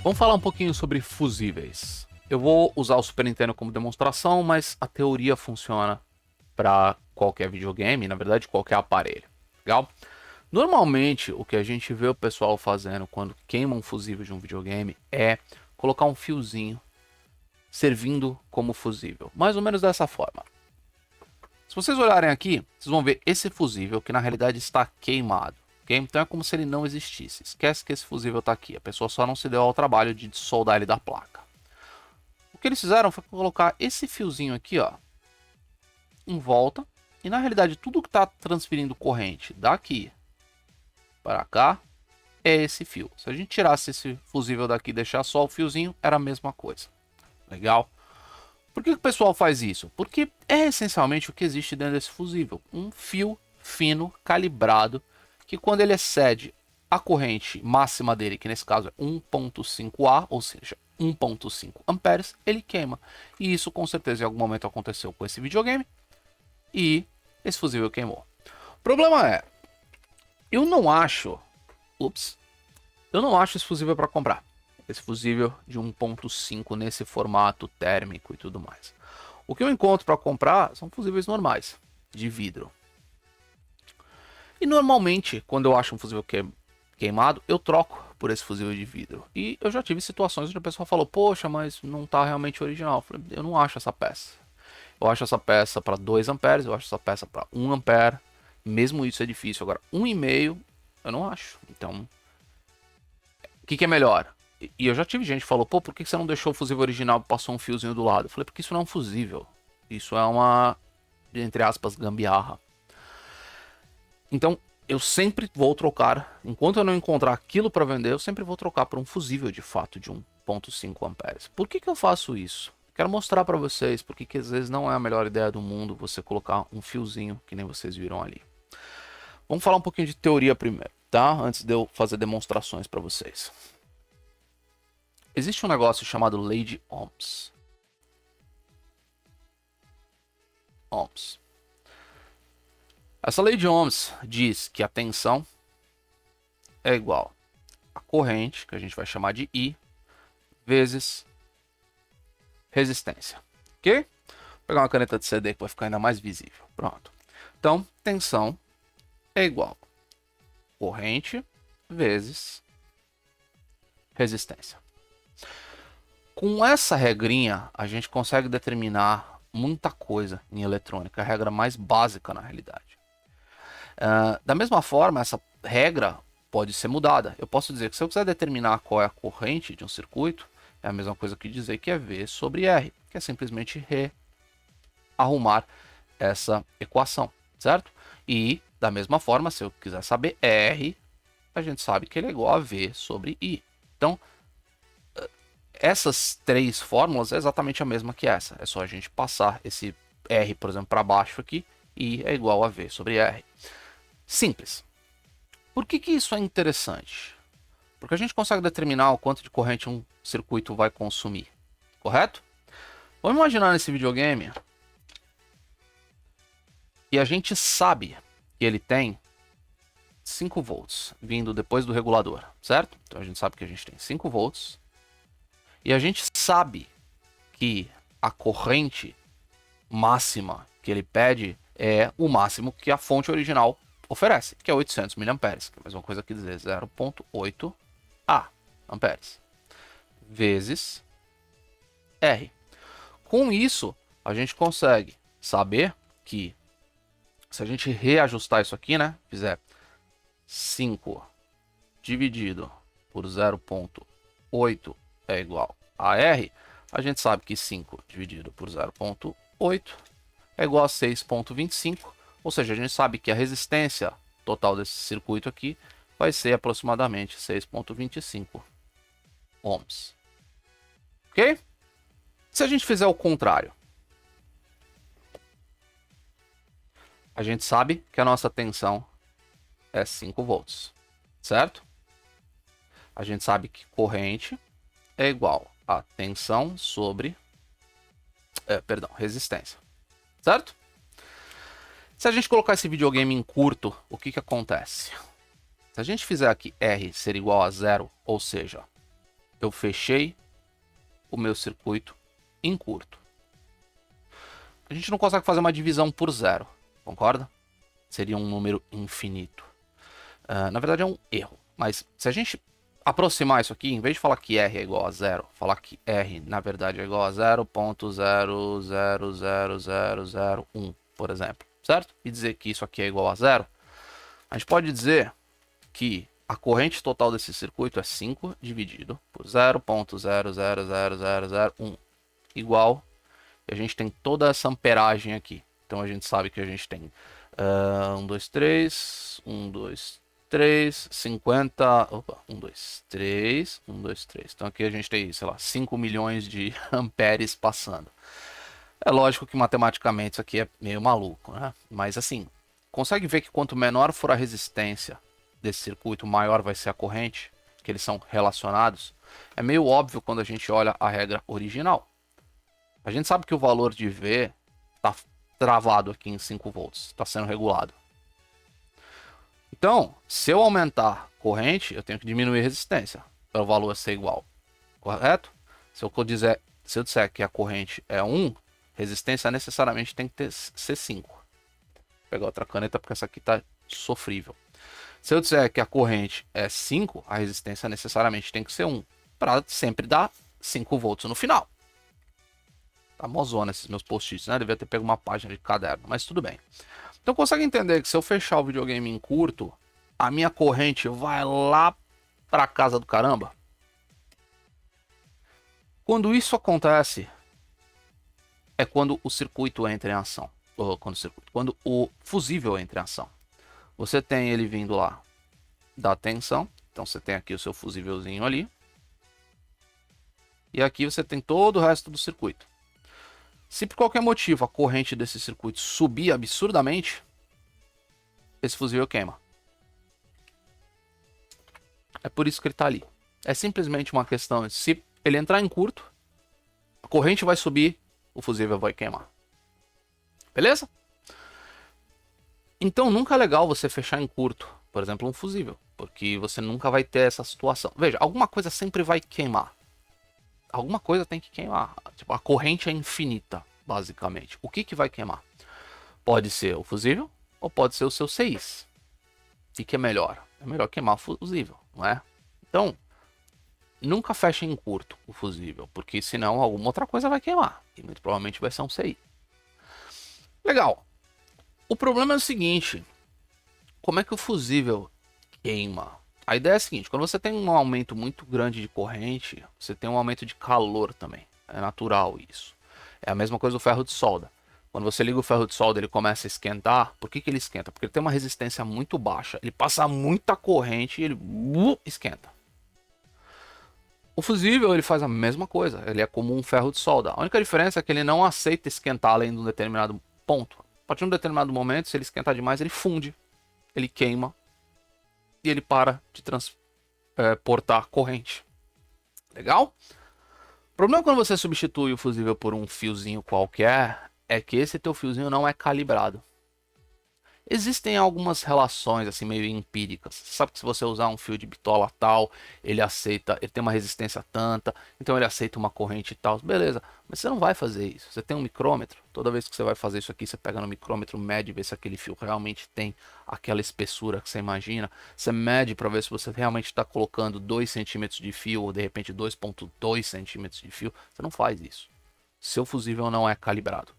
Vamos falar um pouquinho sobre fusíveis. Eu vou usar o Super Nintendo como demonstração, mas a teoria funciona para qualquer videogame, na verdade qualquer aparelho. Legal? Normalmente o que a gente vê o pessoal fazendo quando queima um fusível de um videogame é colocar um fiozinho servindo como fusível, mais ou menos dessa forma. Se vocês olharem aqui, vocês vão ver esse fusível que na realidade está queimado. Okay? Então é como se ele não existisse. Esquece que esse fusível está aqui. A pessoa só não se deu ao trabalho de soldar ele da placa. O que eles fizeram foi colocar esse fiozinho aqui, ó, em volta. E na realidade tudo que está transferindo corrente daqui para cá é esse fio. Se a gente tirasse esse fusível daqui e deixar só o fiozinho, era a mesma coisa. Legal? Por que o pessoal faz isso? Porque é essencialmente o que existe dentro desse fusível. Um fio fino, calibrado, que quando ele excede a corrente máxima dele, que nesse caso é 1.5 A, ou seja, 1.5 amperes, ele queima. E isso com certeza em algum momento aconteceu com esse videogame e esse fusível queimou. O problema é, eu não acho esse fusível para comprar. Esse fusível de 1.5 nesse formato térmico e tudo mais. O que eu encontro para comprar são fusíveis normais, de vidro. E normalmente, quando eu acho um fusível queimado, eu troco por esse fusível de vidro. E eu já tive situações onde a pessoa falou, poxa, mas não está realmente original. Eu falei, eu não acho essa peça. Eu acho essa peça para 2 amperes, eu acho essa peça para 1 ampere. Mesmo isso é difícil. Agora, 1,5 eu não acho. Então, o que é melhor? E eu já tive gente que falou, pô, por que você não deixou o fusível original e passou um fiozinho do lado? Eu falei, porque isso não é um fusível. Isso é uma, entre aspas, gambiarra. Então, eu sempre vou trocar, enquanto eu não encontrar aquilo para vender, eu sempre vou trocar por um fusível de fato de 1.5 amperes. Por que eu faço isso? Quero mostrar para vocês porque que às vezes não é a melhor ideia do mundo você colocar um fiozinho, que nem vocês viram ali. Vamos falar um pouquinho de teoria primeiro, tá? Antes de eu fazer demonstrações para vocês. Existe um negócio chamado Lei de Ohms. Essa lei de Ohms diz que a tensão é igual a corrente, que a gente vai chamar de I, vezes resistência. Ok? Vou pegar uma caneta de CD que vai ficar ainda mais visível. Pronto. Então, tensão é igual a corrente vezes resistência. Com essa regrinha, a gente consegue determinar muita coisa em eletrônica, a regra mais básica na realidade. Da mesma forma, essa regra pode ser mudada. Eu posso dizer que se eu quiser determinar qual é a corrente de um circuito, é a mesma coisa que dizer que é V sobre R, que é simplesmente rearrumar essa equação, certo? E, da mesma forma, se eu quiser saber R, a gente sabe que ele é igual a V sobre I. Então, essas três fórmulas é exatamente a mesma que essa. É só a gente passar esse R, por exemplo, para baixo aqui, e é igual a V sobre R. Simples. Por que isso é interessante? Porque a gente consegue determinar o quanto de corrente um circuito vai consumir, correto? Vamos imaginar nesse videogame e a gente sabe que ele tem 5 volts vindo depois do regulador, certo? Então a gente sabe que a gente tem 5 volts e a gente sabe que a corrente máxima que ele pede é o máximo que a fonte original oferece, que é 800 mA, que é a mesma coisa que dizer 0.8 A amperes, vezes R. Com isso, a gente consegue saber que se a gente reajustar isso aqui, né, fizer 5 dividido por 0.8 é igual a R, a gente sabe que 5 dividido por 0.8 é igual a 6.25, ou seja, a gente sabe que a resistência total desse circuito aqui vai ser aproximadamente 6.25 ohms. Ok? Se a gente fizer o contrário, a gente sabe que a nossa tensão é 5 volts, certo? A gente sabe que corrente é igual a tensão sobre resistência, certo? Se a gente colocar esse videogame em curto, o que acontece? Se a gente fizer aqui R ser igual a zero, ou seja, eu fechei o meu circuito em curto. A gente não consegue fazer uma divisão por zero, concorda? Seria um número infinito. Na verdade é um erro, mas se a gente aproximar isso aqui, em vez de falar que R é igual a zero, falar que R na verdade é igual a 0.000001, por exemplo, certo? E dizer que isso aqui é igual a zero, a gente pode dizer que a corrente total desse circuito é 5 dividido por 0.000001 igual, e a gente tem toda essa amperagem aqui. Então a gente sabe que a gente tem 1, 2, 3, 1, 2, 3, 50, opa, 1, 2, 3, 1, 2, 3. Então aqui a gente tem, sei lá, 5 milhões de amperes passando. É lógico que matematicamente isso aqui é meio maluco, né? Mas assim, consegue ver que quanto menor for a resistência desse circuito, maior vai ser a corrente, que eles são relacionados. É meio óbvio quando a gente olha a regra original. A gente sabe que o valor de V está travado aqui em 5 volts, está sendo regulado. Então, se eu aumentar corrente, eu tenho que diminuir a resistência para o valor ser igual, correto? Se eu disser que a corrente é 1, resistência necessariamente tem que ser 5. Vou pegar outra caneta porque essa aqui está sofrível. Se eu disser que a corrente é 5, a resistência necessariamente tem que ser 1, para sempre dar 5 volts no final. Tá mozona esses meus post-its, né? Devia ter pego uma página de caderno, mas tudo bem. Então consegue entender que se eu fechar o videogame em curto, a minha corrente vai lá para casa do caramba? Quando isso acontece, é quando o circuito entra em ação. Ou quando o fusível entra em ação. Você tem ele vindo lá da tensão. Então você tem aqui o seu fusívelzinho ali. E aqui você tem todo o resto do circuito. Se por qualquer motivo a corrente desse circuito subir absurdamente, esse fusível queima. É por isso que ele está ali. É simplesmente uma questão de se ele entrar em curto, a corrente vai subir, o fusível vai queimar. Beleza? Então nunca é legal você fechar em curto, por exemplo, um fusível, porque você nunca vai ter essa situação. Veja, alguma coisa sempre vai queimar. Alguma coisa tem que queimar. Tipo, a corrente é infinita, basicamente. O que vai queimar? Pode ser o fusível ou pode ser o seu CIs. O que é melhor? É melhor queimar o fusível, não é? Então, nunca feche em curto o fusível, porque senão alguma outra coisa vai queimar. E muito provavelmente vai ser um CI. Legal. O problema é o seguinte. Como é que o fusível queima? A ideia é a seguinte, quando você tem um aumento muito grande de corrente, você tem um aumento de calor também. É natural isso. É a mesma coisa do ferro de solda. Quando você liga o ferro de solda, ele começa a esquentar. Por que ele esquenta? Porque ele tem uma resistência muito baixa. Ele passa muita corrente e ele esquenta. O fusível ele faz a mesma coisa. Ele é como um ferro de solda. A única diferença é que ele não aceita esquentar além de um determinado ponto. A partir de um determinado momento, se ele esquentar demais, ele funde. Ele queima. E ele para de transportar corrente. Legal? O problema quando você substitui o fusível por um fiozinho qualquer é que esse teu fiozinho não é calibrado. Existem algumas relações assim meio empíricas. Você sabe que se você usar um fio de bitola tal, ele aceita, ele tem uma resistência tanta, então ele aceita uma corrente tal, beleza. Mas você não vai fazer isso. Você tem um micrômetro. Toda vez que você vai fazer isso aqui, você pega no micrômetro, mede, vê se aquele fio realmente tem aquela espessura que você imagina. Você mede para ver se você realmente está colocando 2 centímetros de fio ou de repente 2,2 centímetros de fio. Você não faz isso. Seu fusível não é calibrado.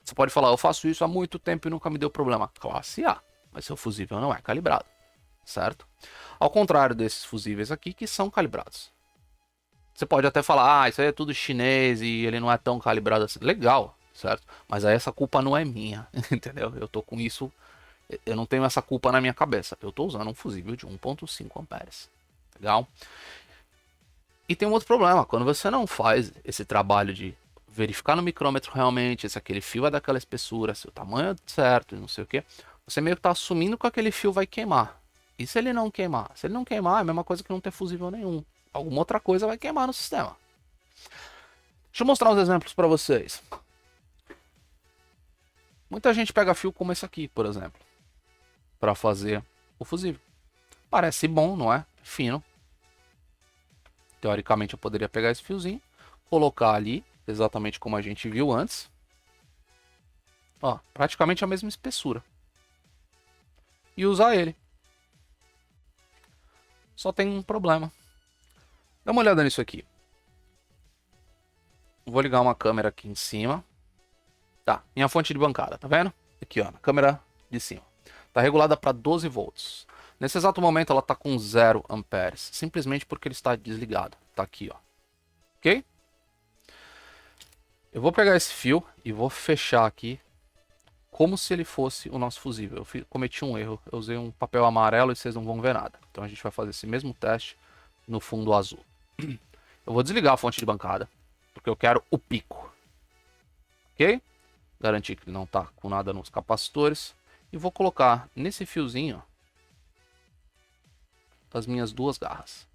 Você pode falar, eu faço isso há muito tempo e nunca me deu problema. Classe A, mas seu fusível não é calibrado, certo? Ao contrário desses fusíveis aqui que são calibrados. Você pode até falar, isso aí é tudo chinês e ele não é tão calibrado assim. Legal, certo? Mas aí essa culpa não é minha, entendeu? Eu tô com isso, eu não tenho essa culpa na minha cabeça. Eu tô usando um fusível de 1,5 amperes. Legal? E tem um outro problema, quando você não faz esse trabalho de verificar no micrômetro realmente se aquele fio é daquela espessura, se o tamanho é certo e não sei o que, você meio que está assumindo que aquele fio vai queimar. E se ele não queimar? Se ele não queimar, é a mesma coisa que não ter fusível nenhum. Alguma outra coisa vai queimar no sistema. Deixa eu mostrar uns exemplos para vocês. Muita gente pega fio como esse aqui, por exemplo, para fazer o fusível. Parece bom, não é? Fino. Teoricamente eu poderia pegar esse fiozinho, colocar ali, exatamente como a gente viu antes. Ó, praticamente a mesma espessura. E usar ele. Só tem um problema. Dá uma olhada nisso aqui. Vou ligar uma câmera aqui em cima. Tá, minha fonte de bancada, tá vendo? Aqui, ó, na câmera de cima. Tá regulada para 12 volts. Nesse exato momento ela tá com 0 amperes, simplesmente porque ele está desligado. Tá aqui, ó. Ok? Eu vou pegar esse fio e vou fechar aqui como se ele fosse o nosso fusível. Eu cometi um erro, eu usei um papel amarelo e vocês não vão ver nada. Então a gente vai fazer esse mesmo teste no fundo azul. Eu vou desligar a fonte de bancada, porque eu quero o pico. Ok? Garantir que ele não está com nada nos capacitores. E vou colocar nesse fiozinho as minhas duas garras.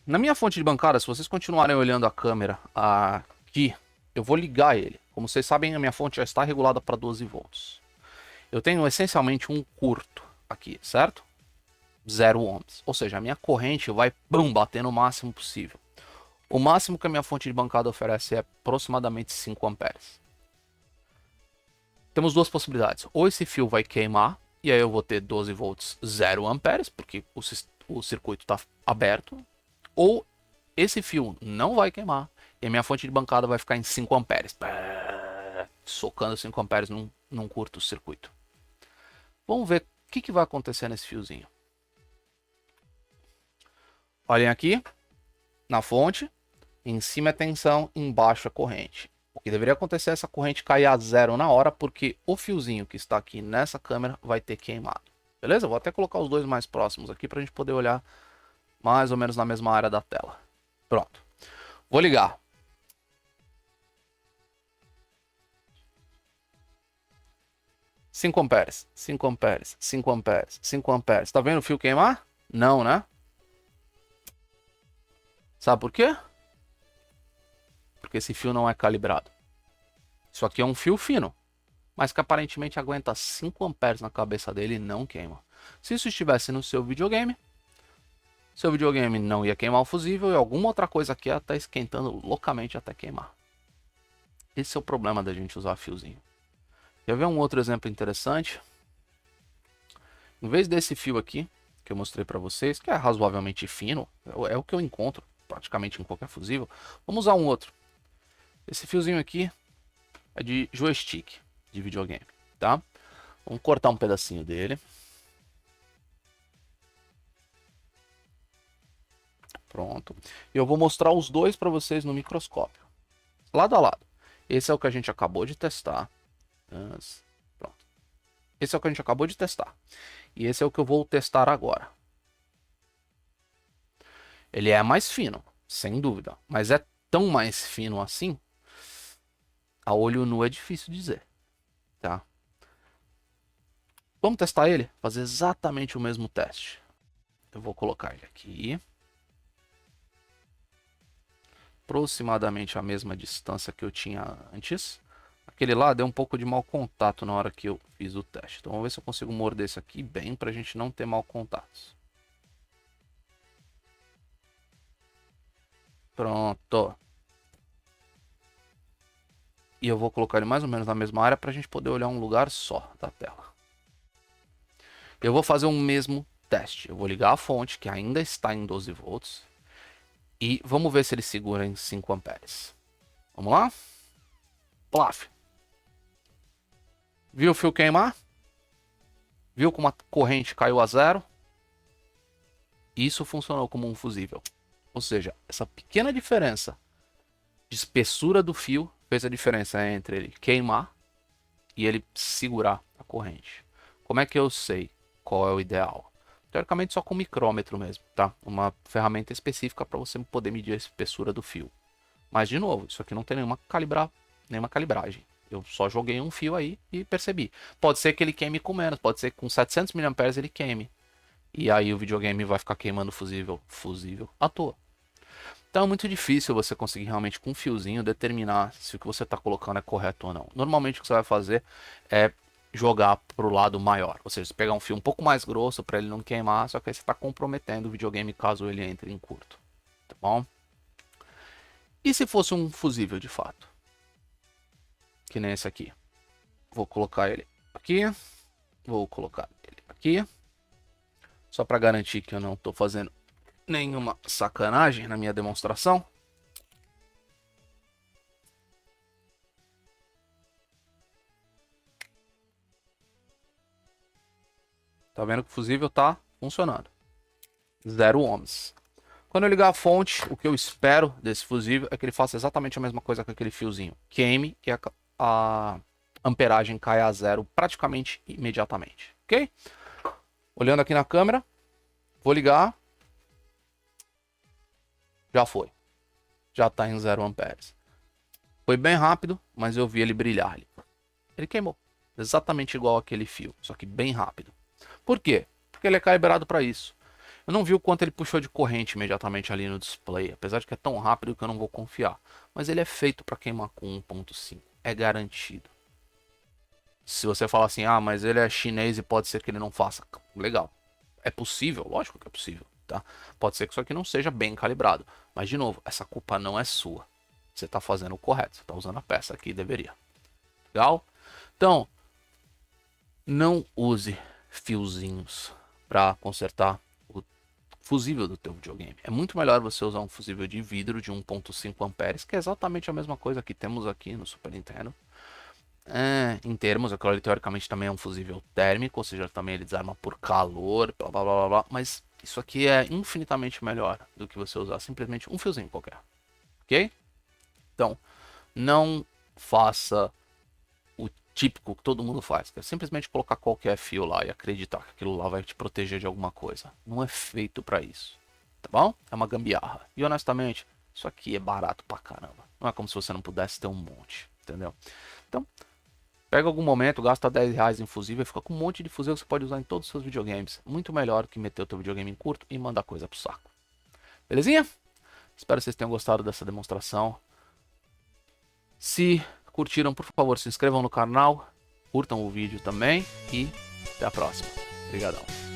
Na minha fonte de bancada, se vocês continuarem olhando a câmera aqui, eu vou ligar ele. Como vocês sabem, a minha fonte já está regulada para 12 volts. Eu tenho essencialmente um curto aqui, certo? 0 ohms. Ou seja, a minha corrente vai bater no máximo possível. O máximo que a minha fonte de bancada oferece é aproximadamente 5 amperes. Temos duas possibilidades. Ou esse fio vai queimar, e aí eu vou ter 12 volts 0 amperes, porque o circuito está aberto. Ou esse fio não vai queimar, e a minha fonte de bancada vai ficar em 5 amperes. Socando 5 amperes num curto circuito. Vamos ver o que vai acontecer nesse fiozinho. Olhem aqui, na fonte, em cima é tensão, embaixo é corrente. O que deveria acontecer é essa corrente cair a 0 na hora, porque o fiozinho que está aqui nessa câmera vai ter queimado. Beleza? Vou até colocar os dois mais próximos aqui para a gente poder olhar mais ou menos na mesma área da tela. Pronto. Vou ligar. Cinco amperes, 5 amperes, 5 amperes, 5 amperes. Tá vendo o fio queimar? Não, né? Sabe por quê? Porque esse fio não é calibrado. Isso aqui é um fio fino, mas que aparentemente aguenta 5 amperes na cabeça dele e não queima. Se isso estivesse no seu videogame não ia queimar o fusível e alguma outra coisa aqui ia estar esquentando loucamente até queimar. Esse é o problema da gente usar fiozinho. Quer ver um outro exemplo interessante? Em vez desse fio aqui, que eu mostrei para vocês, que é razoavelmente fino, é o que eu encontro praticamente em qualquer fusível, vamos usar um outro. Esse fiozinho aqui é de joystick de videogame, tá? Vamos cortar um pedacinho dele. Pronto. E eu vou mostrar os dois para vocês no microscópio. Lado a lado. Esse é o que a gente acabou de testar. Pronto. Esse é o que a gente acabou de testar. E esse é o que eu vou testar agora. Ele é mais fino, sem dúvida. Mas é tão mais fino assim, a olho nu é difícil dizer. Tá? Vamos testar ele? Fazer exatamente o mesmo teste. Eu vou colocar ele aqui. Aproximadamente a mesma distância que eu tinha antes. Aquele lá deu um pouco de mau contato na hora que eu fiz o teste. Então vamos ver se eu consigo morder isso aqui bem para a gente não ter mau contatos. Pronto. E eu vou colocar ele mais ou menos na mesma área para a gente poder olhar um lugar só da tela. Eu vou fazer o mesmo teste. Eu vou ligar a fonte, que ainda está em 12 volts. E vamos ver se ele segura em 5 amperes. Vamos lá? Plaf. Viu o fio queimar? Viu como a corrente caiu a 0? Isso funcionou como um fusível. Ou seja, essa pequena diferença de espessura do fio fez a diferença entre ele queimar e ele segurar a corrente. Como é que eu sei qual é o ideal? Teoricamente só com micrômetro mesmo, tá? Uma ferramenta específica para você poder medir a espessura do fio. Mas de novo, isso aqui não tem nenhuma calibragem. Eu só joguei um fio aí e percebi. Pode ser que ele queime com menos, pode ser que com 700 mA ele queime. E aí o videogame vai ficar queimando fusível à toa. Então é muito difícil você conseguir realmente com um fiozinho determinar se o que você está colocando é correto ou não. Normalmente o que você vai fazer é jogar pro lado maior. Ou seja, você pegar um fio um pouco mais grosso para ele não queimar, só que aí você está comprometendo o videogame caso ele entre em curto. Tá bom? E se fosse um fusível de fato? Que nem esse aqui. Vou colocar ele aqui. Vou colocar ele aqui. Só para garantir que eu não estou fazendo nenhuma sacanagem na minha demonstração. Tá vendo que o fusível tá funcionando. 0 ohms. Quando eu ligar a fonte, o que eu espero desse fusível é que ele faça exatamente a mesma coisa com aquele fiozinho. Queime e a amperagem caia a 0 praticamente imediatamente. Ok? Olhando aqui na câmera, vou ligar. Já foi. Já está em 0 amperes. Foi bem rápido, mas eu vi ele brilhar ali. Ele queimou. Exatamente igual aquele fio, só que bem rápido. Por quê? Porque ele é calibrado para isso. Eu não vi o quanto ele puxou de corrente imediatamente ali no display, apesar de que é tão rápido que eu não vou confiar. Mas ele é feito para queimar com 1.5. É garantido. Se você falar assim, ah, mas ele é chinês e pode ser que ele não faça. Legal. É possível? Lógico que é possível. Tá? Pode ser que isso aqui não seja bem calibrado. Mas, de novo, essa culpa não é sua. Você está fazendo o correto. Você está usando a peça que deveria. Legal? Então, não use fiozinhos para consertar o fusível do teu videogame. É muito melhor você usar um fusível de vidro de 1.5 amperes, que é exatamente a mesma coisa que temos aqui no Super Nintendo. Em termos, aquilo ali teoricamente também é um fusível térmico, ou seja, também ele desarma por calor, blá blá blá blá, mas isso aqui é infinitamente melhor do que você usar simplesmente um fiozinho qualquer, ok? Então, não faça o típico que todo mundo faz, que é simplesmente colocar qualquer fio lá e acreditar que aquilo lá vai te proteger de alguma coisa. Não é feito para isso, tá bom? É uma gambiarra. E honestamente, isso aqui é barato pra caramba. Não é como se você não pudesse ter um monte, entendeu? Então, pega algum momento, gasta 10 reais em fusível e fica com um monte de fusível que você pode usar em todos os seus videogames. Muito melhor que meter o teu videogame em curto e mandar coisa pro saco. Belezinha? Espero que vocês tenham gostado dessa demonstração. Se curtiram, por favor, se inscrevam no canal, curtam o vídeo também e até a próxima. Obrigadão.